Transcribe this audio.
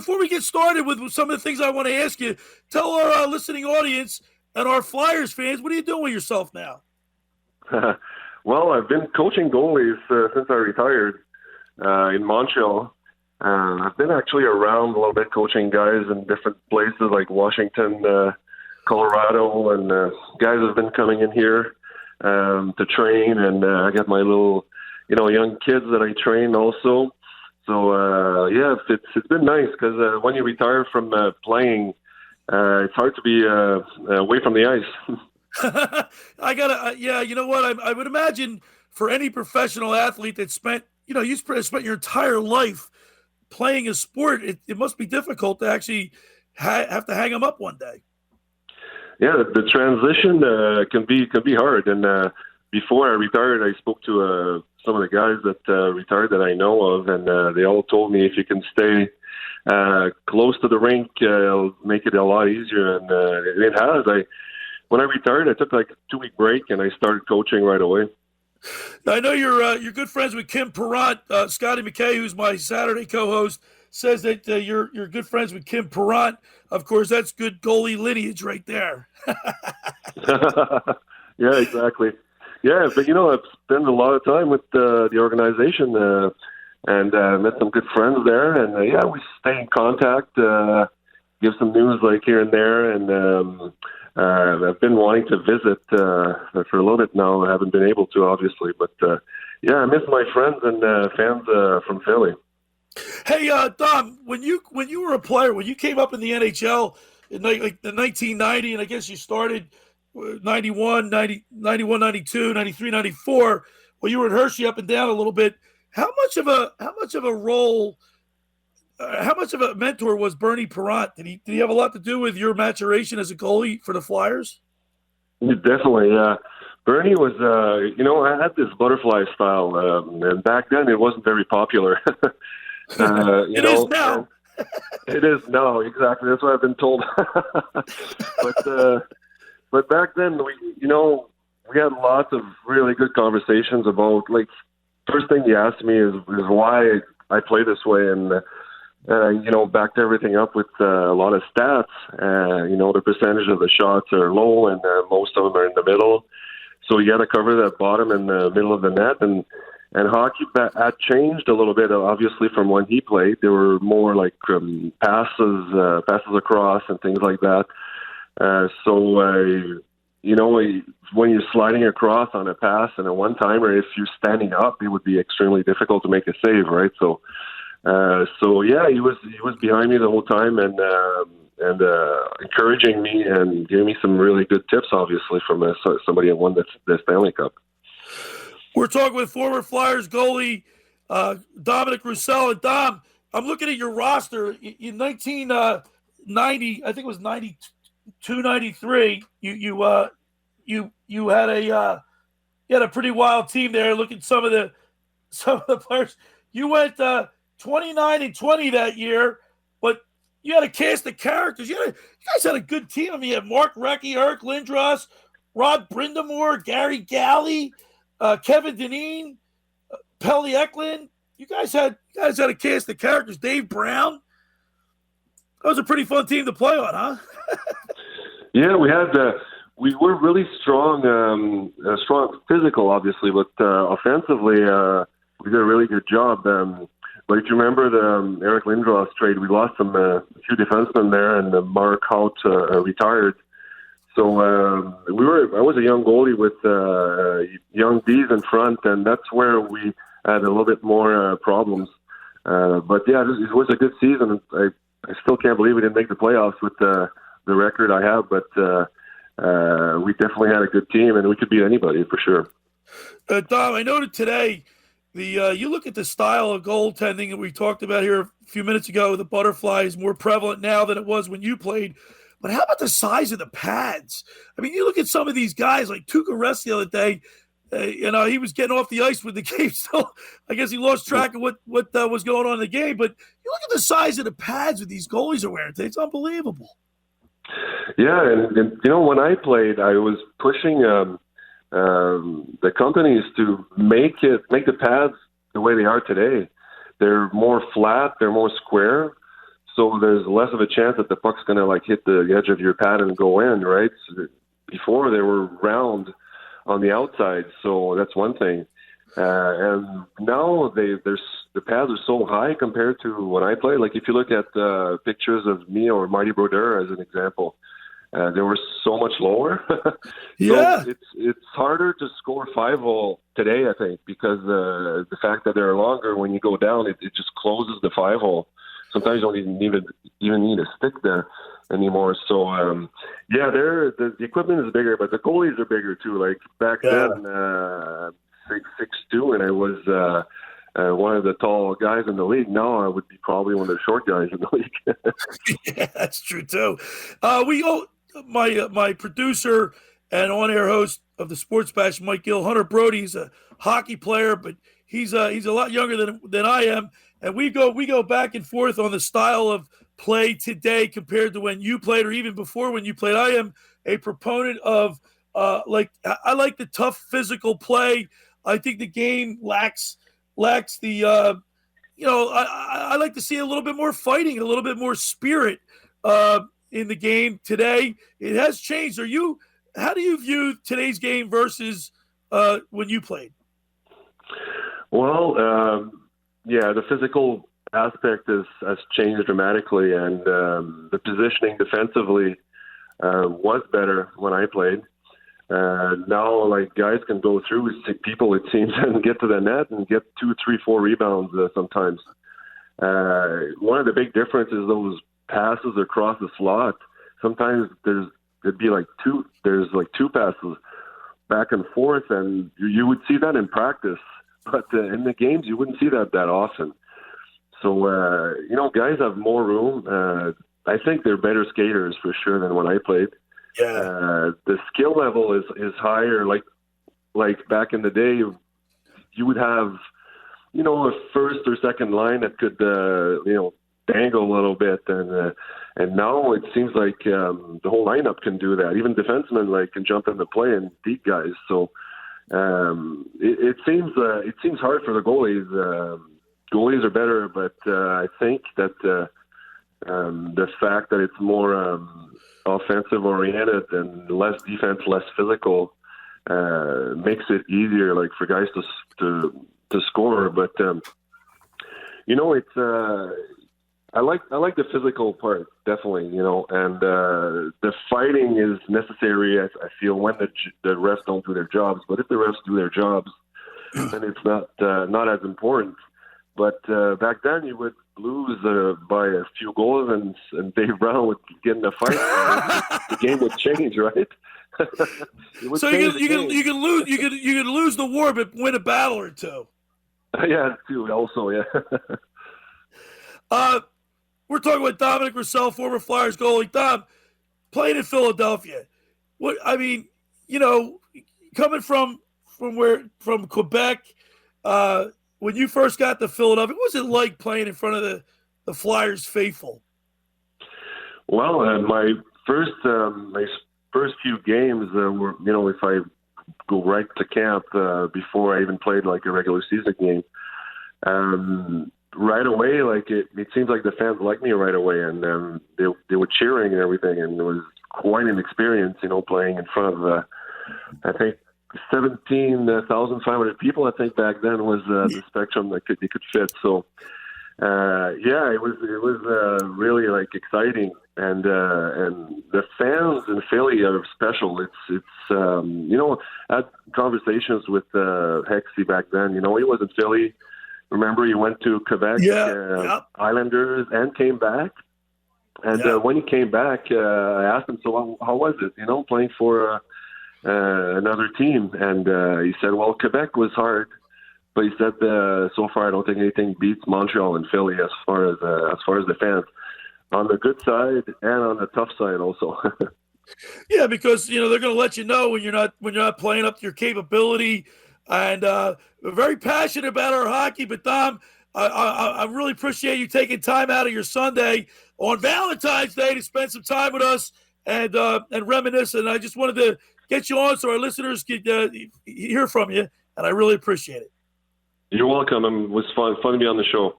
Before we get started with some of the things I want to ask you, tell our listening audience and our Flyers fans, what are you doing with yourself now? Well, I've been coaching goalies since I retired in Montreal. I've been actually around a little bit coaching guys in different places like Washington, Colorado, and guys have been coming in here to train, and I got my little, young kids that I train also. So, it's been nice because when you retire from playing, it's hard to be away from the ice. You know what? I would imagine for any professional athlete that spent your entire life playing a sport, it must be difficult to actually have to hang them up one day. Yeah, the transition can be hard. And before I retired, I spoke to some of the guys that retired that I know of, and they all told me if you can stay close to the rink, it'll make it a lot easier. And it has. When I retired, I took like a 2-week break, and I started coaching right away. I know you're good friends with Kim Perrant. Scotty McKay, who's my Saturday co-host, says that you're good friends with Kim Perrant. Of course, that's good goalie lineage right there. Yeah, exactly. Yeah, but I've spent a lot of time with the organization and met some good friends there. And we stay in contact, give some news like here and there. And I've been wanting to visit for a little bit now. I haven't been able to, obviously. But I miss my friends and fans from Philly. Hey, Dom, when you were a player, when you came up in the NHL in like the 1990, and I guess you started 91, 90, 91, 92, 93, 94, well, you were at Hershey up and down a little bit. How much of a role, how much of a mentor was Bernie Perrant? Did he have a lot to do with your maturation as a goalie for the Flyers? Definitely, yeah. Bernie was, I had this butterfly style, and back then it wasn't very popular. It is now. It is now, exactly. That's what I've been told. But back then, we had lots of really good conversations about, like, first thing he asked me is why I play this way, and backed everything up with a lot of stats. The percentage of the shots are low, and most of them are in the middle. So you got to cover that bottom and the middle of the net, and hockey had changed a little bit, obviously, from when he played. There were more like passes across and things like that. When you're sliding across on a pass and a one-timer, if you're standing up, it would be extremely difficult to make a save, right? So he was behind me the whole time and encouraging me and giving me some really good tips, obviously, from somebody that won the Stanley Cup. We're talking with former Flyers goalie Dominic Roussel. And Dom, I'm looking at your roster in 1990. I think it was 92, 93. You had a pretty wild team there. Look at some of the players. You went 29-20 that year, but you had a cast of characters. You guys had a good team. I mean, you had Mark Recchi, Eric Lindros, Rod Brindamore, Gary Galley, Kevin Dineen, Pelly Eklund. You guys had a cast of characters. Dave Brown. That was a pretty fun team to play on, huh? Yeah, we were really strong physical, obviously, but offensively, we did a really good job. But if you remember the Eric Lindros trade, we lost a few defensemen there, and Mark Hout retired. So I was a young goalie with young D's in front, and that's where we had a little bit more problems. But yeah, it was a good season. I still can't believe we didn't make the playoffs with the record I have, but we definitely had a good team, and we could beat anybody for sure. Dom, I noted today you look at the style of goaltending that we talked about here a few minutes ago. The butterfly is more prevalent now than it was when you played. But how about the size of the pads? I mean, you look at some of these guys like Tuukka Rask the other day. He was getting off the ice with the game. So I guess he lost track of what was going on in the game. But you look at the size of the pads that these goalies are wearing today. It's unbelievable. Yeah, and when I played, I was pushing the companies to make the pads the way they are today. They're more flat. They're more square. So there's less of a chance that the puck's going to like hit the edge of your pad and go in, right? So before they were round on the outside, so that's one thing. And now the pads are so high compared to when I played. Like if you look at pictures of me or Marty Brodeur as an example, they were so much lower. Yeah. So it's harder to score 5-hole today, I think, because the fact that they're longer, when you go down, it just closes the 5-hole. Sometimes you don't even need a stick there anymore. So, the equipment is bigger, but the goalies are bigger too. Like back then, 6'2", and I was one of the tall guys in the league. Now I would be probably one of the short guys in the league. Yeah, that's true too. My producer and on-air host of the Sports Bash, Mike Gill, Hunter Brody's a hockey player, but he's a lot younger than I am, and we go back and forth on the style of play today compared to when you played, or even before when you played. I am a proponent of I like the tough physical play. I think the game lacks the I like to see a little bit more fighting, a little bit more spirit in the game today. It has changed. How do you view today's game versus when you played? Well, the physical aspect has changed dramatically, and the positioning defensively was better when I played. Now, like, guys can go through people, it seems, and get to the net and get 2, 3, 4 rebounds sometimes. One of the big differences is those passes across the slot. Sometimes there's two passes back and forth, and you would see that in practice, but in the games you wouldn't see that often. So guys have more room. I think they're better skaters for sure than when I played. Yeah. The skill level is higher. Like back in the day, you would have a first or second line that could dangle a little bit, and now it seems like the whole lineup can do that. Even defensemen can jump into play and beat guys. So it seems hard for the goalies. Goalies are better, but I think that the fact that it's more offensive oriented and less defense, less physical, makes it easier, like, for guys to score. But it's I like the physical part, definitely, and the fighting is necessary, I feel, when the refs don't do their jobs. But if the refs do their jobs, then it's not as important. But back then, you would lose by a few goals, and Dave Brown would get in a fight. The game would change, right? So you can lose the war, but win a battle or two. Yeah, too. Also, yeah. We're talking about Dominic Roussel, former Flyers goalie. Dom, playing in Philadelphia. Coming from Quebec. When you first got to Philadelphia, what was it like playing in front of the Flyers faithful? Well, my first few games were, if I go right to camp before I even played like a regular season game, right away, it seems like the fans liked me right away, and they were cheering and everything, and it was quite an experience, playing in front of I think 17,500 people. I think back then was the spectrum that you could fit. So it was really exciting, and the fans in Philly are special. It's I had conversations with Hexy back then. He was in Philly. Remember, he went to Quebec Islanders and came back. And when he came back, I asked him, so how was it, playing for another team? And he said, well, Quebec was hard, but he said, so far I don't think anything beats Montreal and Philly as far as the fans, on the good side and on the tough side also. Yeah, because they're going to let you know when you're not playing up to your capability, and we're very passionate about our hockey. But Dom, I really appreciate you taking time out of your Sunday on Valentine's Day to spend some time with us and reminisce. And I just wanted to get you on so our listeners could hear from you, and I really appreciate it. You're welcome. It was fun to be on the show.